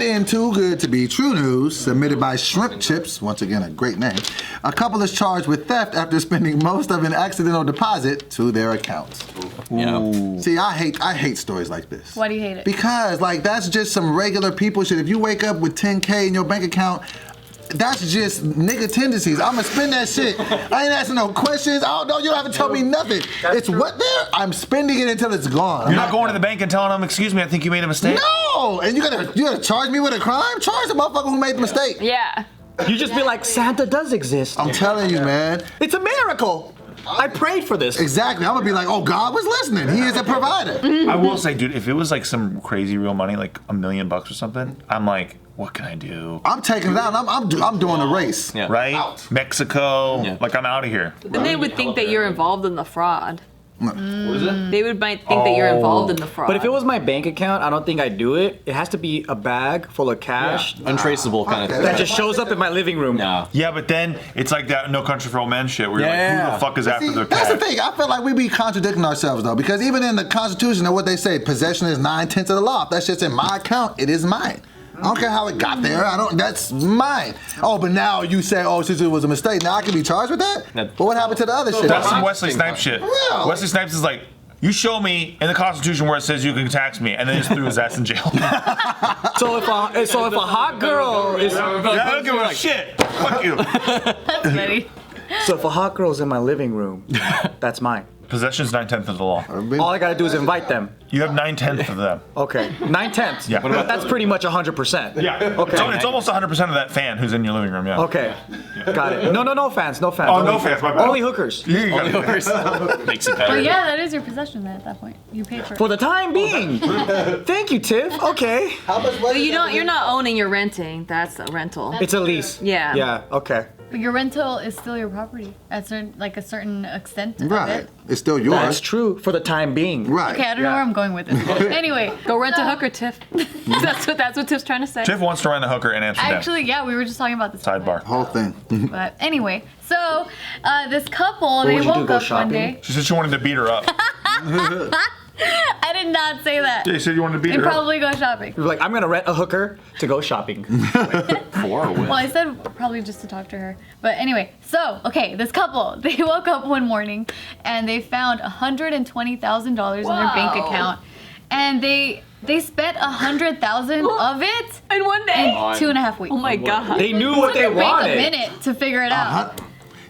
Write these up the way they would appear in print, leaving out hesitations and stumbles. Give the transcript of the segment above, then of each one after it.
In Too Good to Be True News, submitted by Shrimp Chips, once again a great name, a couple is charged with theft after spending most of an accidental deposit to their accounts. Yeah. See, I hate stories like this. Why do you hate it? Because like that's just some regular people shit. If you wake up with 10K in your bank account, that's just nigga tendencies. I'ma spend that shit. I ain't asking no questions. I don't know. You don't have to tell me nothing. It's what there. I'm spending it until it's gone. You're not going to the bank and telling them, "Excuse me, I think you made a mistake." No. And you gotta charge me with a crime? Charge the motherfucker who made the mistake. Yeah. You just be like, Santa does exist. I'm telling you, man. It's a miracle. I prayed for this. Exactly. I'm gonna be like, oh, God was listening. He is a provider. I will say, dude, if it was like some crazy real money, like $1 million or something, I'm like, what can I do? I'm taking it out. I'm doing a race. Yeah. Right? Out. Mexico. Yeah. Like I'm out of here. Then they would think that you're involved in the fraud. What is it? They might think that you're involved in the fraud. But if it was my bank account, I don't think I'd do it. It has to be a bag full of cash Untraceable kind of thing. that just shows up in my living room. No. Yeah, but then it's like that No Country for Old Men shit where you're like, Yeah. who the fuck is after See, their that's the cash? thing. I feel like we be contradicting ourselves though, because even in the Constitution and what they say, possession is 9/10 of the law. If that shit's in my account, it is mine. I don't care how it got there. That's mine. Oh, but now you say, oh, since it was a mistake, now I can be charged with that? But what happened to the other shit? That's some Wesley Snipes shit. real. Wesley Snipes is like, you show me in the Constitution where it says you can tax me, and then just threw his ass in jail. So if a hot girl is Yeah, I don't give a shit. Fuck you. That's funny. so if a hot girl's in my living room, that's mine. Possession's 9/10 of the law. All I gotta do is invite them. You have 9/10 of them. Okay, 9/10. Yeah. But that's pretty much 100%. Yeah. Okay. It's almost 100% of that fan who's in your living room. Yeah. Okay, got it. No fans, no fans. Oh, Only- no fans. My bad. Only hookers. You got Makes it better. But yeah, that is your possession then at that point. You paid for it. For the time being. Thank you, Tiff. Okay. But you're not owning, you're renting. That's a rental. It's a lease. Yeah. Yeah. Okay. But your rental is still your property at a certain extent of Right. it. It's still yours. That's true for the time being. Right. Okay, I don't know where I'm going with this. Anyway, Go rent a hooker, Tiff. that's what Tiff's trying to say. Tiff wants to rent a hooker in Amsterdam. actually, yeah, we were just talking about this. Sidebar. Whole thing. But anyway, so this couple, would they you do, woke go up shopping? one day. She said she wanted to beat her up. I did not say that. Yeah, you said you wanted to beat And her up. probably go shopping. You're like, I'm gonna rent a hooker to go shopping. Well, I said probably just to talk to her. But anyway, so, okay, this couple, they woke up one morning and they found $120,000 in their bank account. And they spent $100,000 of it In one day. in 2.5 weeks. Oh my god. They knew what they It took a wanted. minute to figure it out.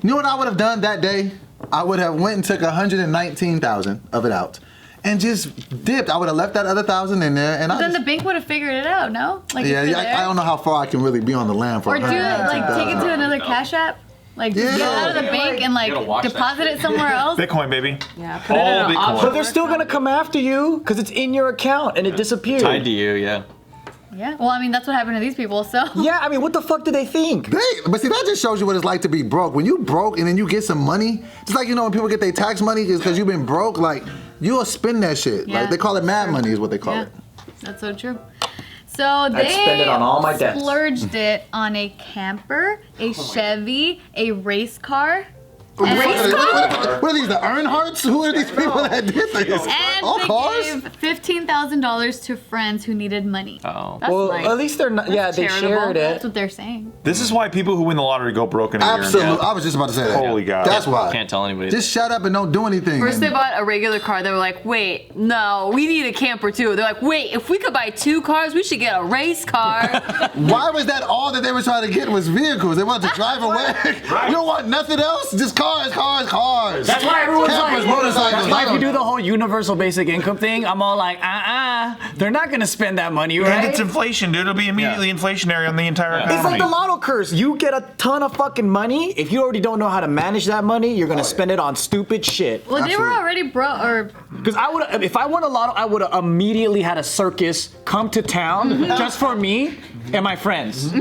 You know what I would have done that day? I would have went and took 119,000 of it out and just dipped. I would have left that other 1,000 in there, and Then the bank would have figured it out, no? Like if yeah, you're I there. don't know how far I can really be on the land for. Or do it, like take it to another cash app. Like just get it out of the bank and like deposit it somewhere else. Bitcoin, baby. Yeah, put it in All an Bitcoin. option. But they're still gonna come after you because it's in your account and it disappeared. Tied to you, yeah. Yeah. Well, I mean that's what happened to these people. So Yeah, I mean, what the fuck did they think? But see, that just shows you what it's like to be broke. When you broke and then you get some money, just like when people get their tax money, is because you've been broke. Like you'll spend that shit. Yeah. Like they call it mad money, is what they call yeah, it. that's so true. So they spend it on all my debts. splurged it on a camper, a Chevy, a race car. What are these, the Earnhardts? Who are these people that did this? And All they cars? gave $15,000 to friends who needed money. Oh. That's Well, nice. at least they're not. Yeah, That's they charitable. shared it. That's what they're saying. This is why people who win the lottery go broke in a year. and a half. Absolutely. I was just about to say that. Holy God. That's why. Can't tell anybody. Just shut up and don't do anything. First they bought a regular car. They were like, wait, no, we need a camper too. They're like, wait, if we could buy 2 cars, we should get a race car. Why was that all that they were trying to get was vehicles? They wanted to drive away. You don't want nothing else? Just cars. That's why everyone's Campers, like, motorcycles. that's why if you do the whole universal basic income thing, I'm all like, they're not gonna spend that money, right? And it's inflation, dude. It'll be immediately inflationary on the entire economy. It's like the lotto curse. You get a ton of fucking money. If you already don't know how to manage that money, you're gonna spend it on stupid shit. Well, they were Absolutely. already broke, or Because if I won a lotto, I would have immediately had a circus come to town just for me. and my friends. They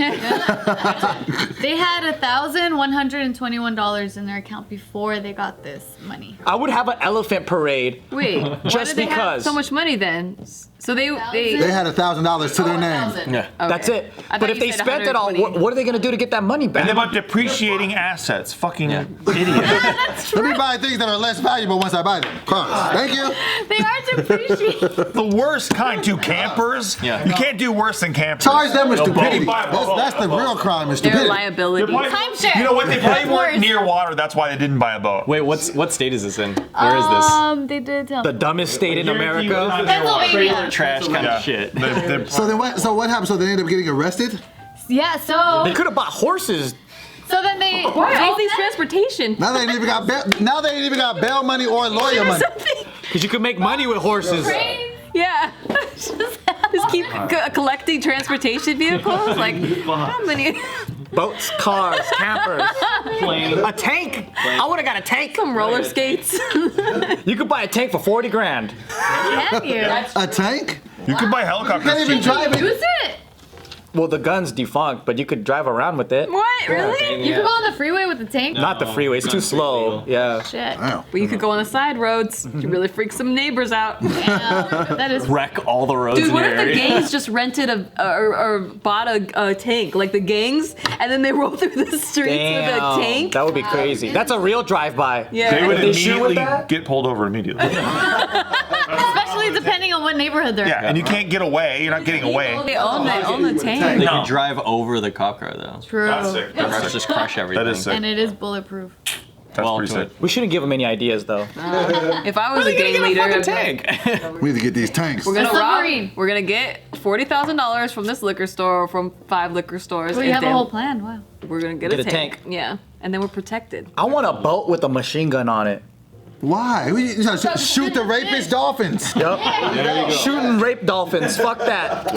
had $1,121 in their account before they got this money. I would have an elephant parade. Wait, Just why did they have because. so much money then? So They had $1,000 to their name. Yeah, that's it. I But thought if you they said spent it all, 120. what are they gonna do to get that money back? And about depreciating assets. Fucking idiot. Let me buy things that are less valuable once I buy them. Cars. Thank you. They are depreciating. The worst kind to campers. Yeah. You can't do worse than campers. Charge them with They'll stupidity. buy a boat. That's the real crime is Their stupidity. liability. Timeshare. You know what? They probably That's weren't worse. near water. That's why they didn't buy a boat. Wait, what state is this in? Where is this? They did tell the me. dumbest state in America. Pennsylvania. Trash kind Yeah. of shit. So then what? So what happened? So they ended up getting arrested? Yeah, so They could have bought horses. then they All these transportation. Now they ain't even got bail. Now they ain't even got bail money or lawyer money. Because you could make money with horses. Yeah. Just keep collecting transportation vehicles. Like, how many? Boats, cars, campers. A tank. I would have got a tank. Some roller skates. You could buy a tank for 40 grand. Can you? A tank? You could buy You helicopters. can't even drive it. Use it. Well, the gun's defunct, but you could drive around with it. What? Really? You can go on the freeway with the tank. Not the freeway, it's too slow. Yeah. Shit. Damn. But you could go on the side roads. You really freak some neighbors out. That is. Wreck all the roads Dude, in what your if the area. gangs just rented or bought a tank, like the gangs, and then they roll through the streets with a Damn, tank? that would be crazy. That's a real drive-by. Yeah. They would They shoot with immediately that? get pulled over immediately. Especially depending on what neighborhood they're Yeah, and you can't get away. You're not getting away. They own the tank. They No. could drive over the cop car though. True. That's sick. The rest just crush everything. That is sick. And it is bulletproof. That's Well, pretty to sick. it. We shouldn't give them any ideas, though. If I was a gang leader, I'd be like, tank. We need to get these tanks. we're gonna A submarine. rob. We're gonna get $40,000 from this liquor store or from 5 liquor stores. We and have a then whole plan. Wow. We're gonna get Get a a tank. tank. Yeah, and then we're protected. I want a boat with a machine gun on it. Why? You know, shoot the rapist dolphins. Yep. Shooting rape dolphins. Fuck that.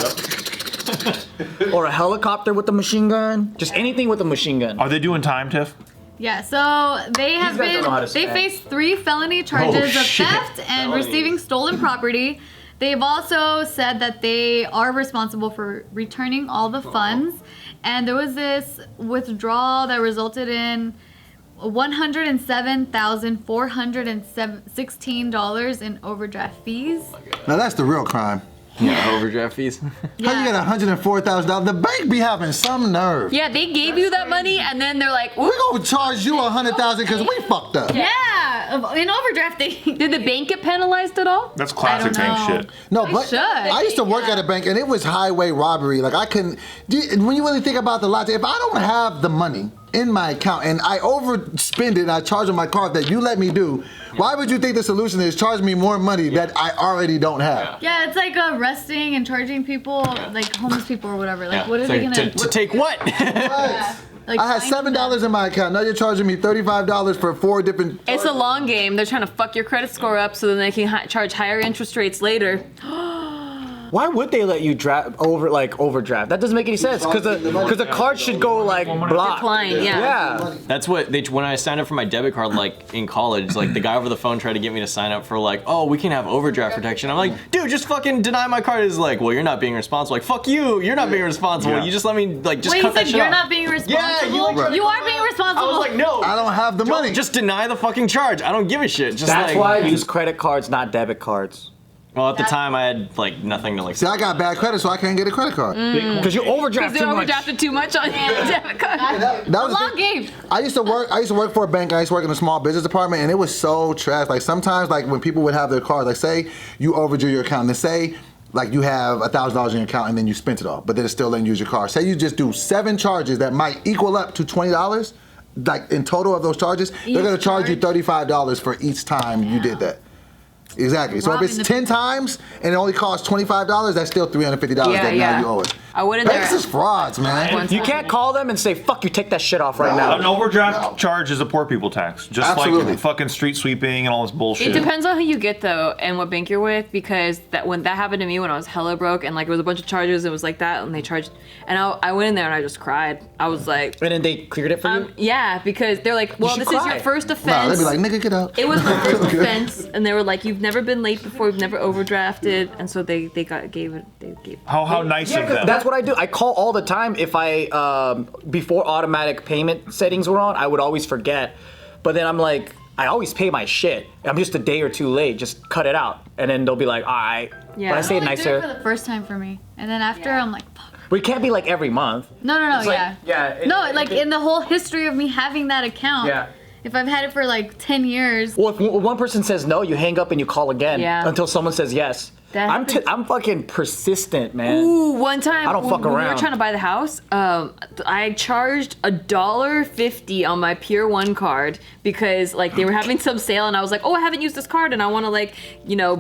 Or a helicopter with a machine gun. Just anything with a machine gun. Are they doing time, Tiff? Yeah, so they have guys don't know how to they spend. faced 3 felony charges of shit. theft and receiving stolen property. They've also said that they are responsible for returning all the funds. And there was this withdrawal that resulted in $107,416 in overdraft fees. Now that's the real crime. Yeah, overdraft fees. How you get $104,000? The bank be having some nerve. Yeah, they gave you that money, and then they're like, We're "Ooh, gonna charge you $100,000 because we fucked up. Yeah, in overdraft they. did the bank get penalized at all?" That's classic I don't tank know. shit. No, They but should. I used to work at a bank and it was highway robbery. Like I couldn't. When you really think about the logic, if I don't have the money in my account and I overspend it and I charge on my card that you let me do, why would you think the solution is charge me more money that I already don't have? Yeah, it's like arresting and charging people, like homeless people or whatever. Like, what are It's they like, gonna? to take what? Like, I had fine $7 in my account. Now you're charging me $35 for 4 different. It's a long game. They're trying to fuck your credit score up so then they can charge higher interest rates later. Why would they let you overdraft? That doesn't make any sense. Because the card should go like blocked. Decline, yeah. Yeah. That's what when I signed up for my debit card, like in college, like the guy over the phone tried to get me to sign up for like, oh, we can have overdraft protection. I'm like, dude, just fucking deny my card. Is like, well, you're not being responsible. Like, fuck you, you're not being responsible. Yeah. Oh, You just let me like just Wait, cut you that said shit you're off. not being responsible? Yeah, You are being responsible. I was like, no, I don't have the money. just deny the fucking charge. I don't give a shit. Just That's like, why I use credit cards, not debit cards. Well, at the time I had like nothing to like. See, I got bad credit, so I can't get a credit card. Because you overdraft Because they too much. overdrafted too much on your debit card. That was the Long thing. game. I used to work for a bank. I used to work in a small business department, and it was so trash. Like sometimes, like when people would have their cards, like say you overdrew your account, and say like you have $1,000 in your account, and then you spent it all, but then it's still letting you use your card. Say you just do 7 charges that might equal up to $20. Like in total of those charges, they're gonna charge you $35 for each time you did that. Exactly. So if it's Robbing the 10 times and it only costs $25, that's still $350 that now you owe it. I went in Banks there. is frauds, man. You can't call them and say, fuck you, take that shit off right now. An overdraft charge is a poor people tax, just Absolutely. like fucking street sweeping and all this bullshit. It depends on who you get though and what bank you're with, because when that happened to me when I was hella broke and like it was a bunch of charges, it was like that, and they charged, and I went in there and I just cried. I was like, And then they cleared it for you? yeah, because they're like, well, should this is cry. your first Nah, offense. they'd be like, nigga, get out. It was my first offense, and they were like, "You've never been late before. You've never overdrafted," and so they gave it. How nice of them. That's That's what I do. I call all the time. If I before automatic payment settings were on, I would always forget. But then I'm like, I always pay my shit. I'm just a day or two late. Just cut it out, and then they'll be like, all right. Yeah. But I say it They do it nicer. for the first time for me, and then after I'm like, fuck. But it can't be like every month. No, It's like- yeah. yeah, No, like in the whole history of me having that account. Yeah. If I've had it for like 10 years. Well, if one person says no, you hang up and you call again Yeah. until someone says yes. That happens. I'm fucking persistent, man. Ooh, one time I don't fuck when we were around. trying to buy the house, I charged $1.50 on my Pier 1 card because like they were having some sale and I was like, oh, I haven't used this card and I want to like,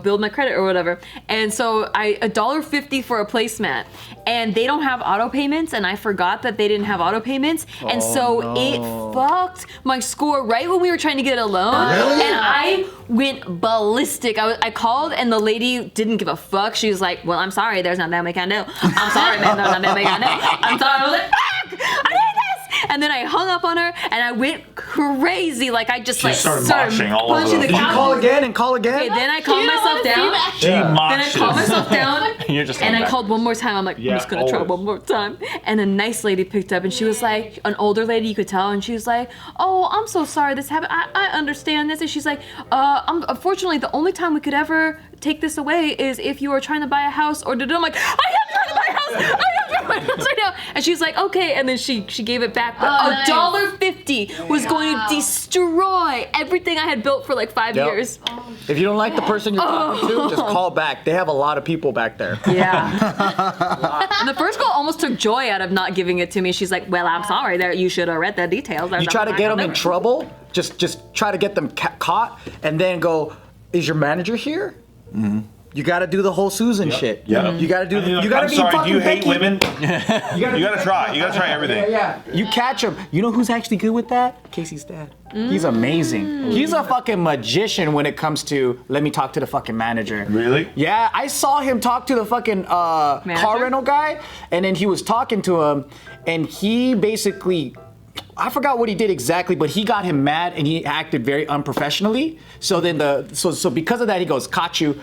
build my credit or whatever. And so $1.50 for a placemat, and they don't have auto payments, and I forgot that they didn't have auto payments, and so it fucked my score right when we were trying to get a loan. Really? And I went ballistic. I called and the lady didn't give a fuck. She was like, well, I'm sorry, there's nothing we can do. I'm sorry, man, there's nothing we can do. I'm sorry. I was like, fuck, I did this. And then I hung up on her and I went crazy. Like I just started moshing all over punching the the floor. couch. Call again and call again. Okay, then I calmed myself down. She Then I mocks calmed you. myself down. You're just And like I that. called one more time. I'm like, Yeah, I'm just gonna try always. one more time. And a nice lady picked up and she was like, an older lady, you could tell, and she was like, oh, I'm so sorry this happened. I understand this. And she's like, unfortunately, the only time we could ever take this away is if you are trying to buy a house or I'm like, I am trying to buy a house. I am trying to buy a house right now. And she's like, okay. And then she gave it back. But nice. $1.50 was going to destroy everything I had built for like 5 Yep. years. If you don't like the person you're talking to, just call back. They have a lot of people back there. Yeah. And the first girl almost took joy out of not giving it to me. She's like, well, I'm sorry that you should have read the details. You try to get them in trouble, just try to get them caught, and then go, is your manager here? Mm-hmm. You got to do the whole Susan shit. Yep. You got to do. You got to I'm be sorry, fucking do you hate Becky. women? You You gotta try. You gotta try everything. Yeah. You catch him. You know who's actually good with that? Casey's dad. He's amazing. He's a fucking magician when it comes to let me talk to the fucking manager. Really? Yeah, I saw him talk to the fucking car rental guy, and then he was talking to him, and he basically, I forgot what he did exactly, but he got him mad and he acted very unprofessionally. So then so because of that, he goes, caught you.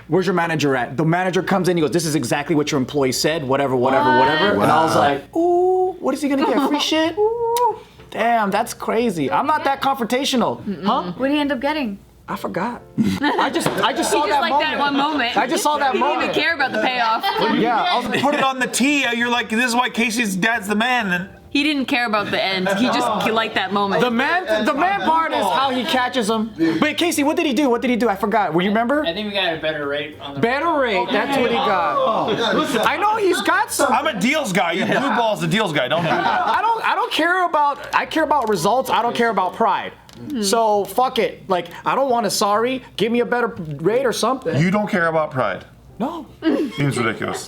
Where's your manager at? The manager comes in, he goes, this is exactly what your employee said, whatever. And I was like, ooh, what is he gonna get? Free shit? Ooh, damn, that's crazy. I'm not that confrontational. Huh? What do you end up getting? I forgot. I just saw Just that like moment. that one moment. I just saw that He didn't moment. even care about the payoff. Yeah, I was Put it on the tee. You're like, this is why Casey's dad's the man. And He didn't care about the end. He just liked that moment. the man part is how he catches him. But Casey, what did he do? I forgot. Will you remember? I think we got a better rate on the Better rate. That's what he got. I know he's got some. I'm a deals guy. You blue ball's the deals guy. Don't do that. I don't care about. I care about results. I don't care about pride. So fuck it. Like I don't want a sorry. Give me a better rate or something. You don't care about pride. No. Seems ridiculous.